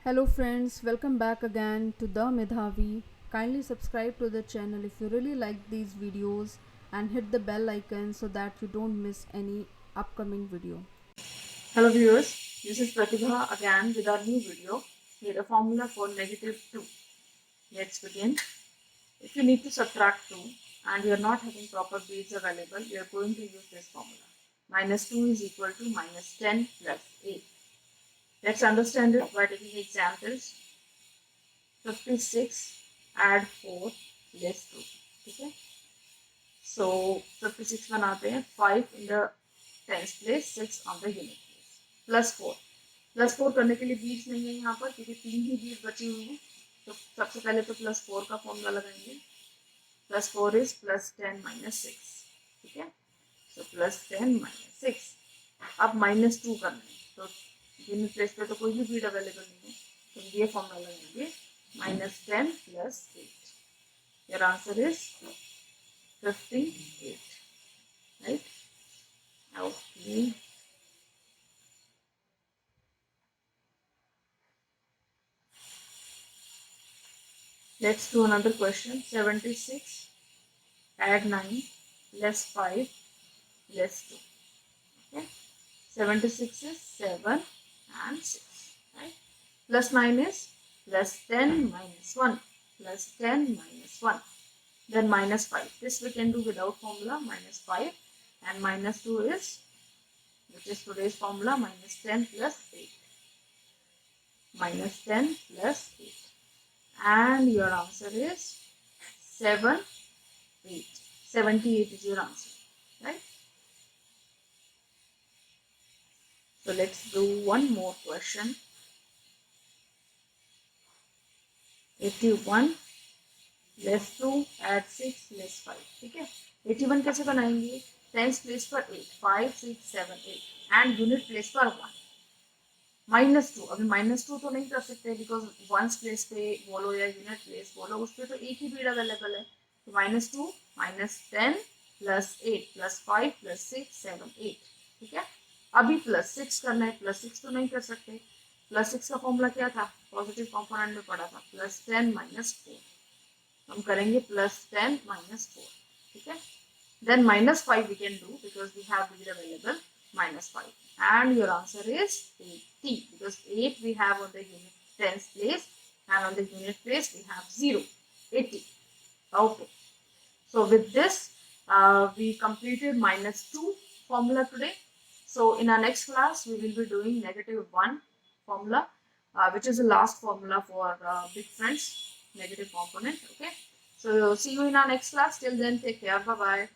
Hello friends, welcome back again to the Medhaavi. Kindly subscribe to the channel if you really like these videos and hit the bell icon so that you don't miss any upcoming video. Hello viewers, this is Pratibha again with our new video. Here a formula for -2. Let's begin. If you need to subtract 2 and you are not having proper beads available, you are going to use this formula. -2 is equal to -10 plus 8. Let's understand it by taking examples. 56 add 4 less 2. Okay? So 56 बनाते हैं 5 in the tens place, 6 on the unit place. +4 करने के लिए बीज नहीं है यहाँ पर क्योंकि 3 ही बीज बची हुई है. तो सबसे पहले तो +4 का फॉर्मूला लगाएंगे. +4 is +10 - 6. ठीक है. So +10 - 6. अब -2 करना है तो यूनिट प्लेस पे तो कोई भी बीज अवेलेबल नहीं है तो ये फॉर्मूला लगाएंगे. -10 + 8. Your answer is 58. Right? Okay. Let's do another question. 76 add 9 less 5 less 2. Okay. 76 is 7 and 6. Right? Plus 9 is +10 - 1. +10 - 1. Then -5. This we can do without formula. -5 and -2 is, which is today's formula, -10 plus 8. -10 plus 8. And your answer is 78. 78 is your answer. Right? So let's do one more question. 81 less 2 add 6 less 5. ठीक है. 81 कैसे बनाएंगे? Tens place पर 8, 5, 6, 7, 8 and unit place पर 1. -2. अभी -2 तो नहीं कर सकते बिकॉज वंस प्लेस पे बोलो या यूनिट प्लेस बोलो उस पर तो एक ही बीड अवेलेबल है. तो -2 -10 + 8 + 5 + 6 7 8. ठीक है. अभी +6 करना है. +6 तो नहीं कर सकते. +6 का फॉर्मूला क्या था? पॉजिटिव कंपोनेंट में पड़ा था. +10 - 4. हम करेंगे +10 - 4. ठीक है. Then -5 we can do because we have bead available. -5 and your answer is 80 because 8 we have on the unit tens place and on the unit place we have 0. 80. Okay. So with this we completed -2 formula today. So in our next class we will be doing -1 formula which is the last formula for big friends negative component. Okay. So see you in our next class. Till then, take care. Bye bye.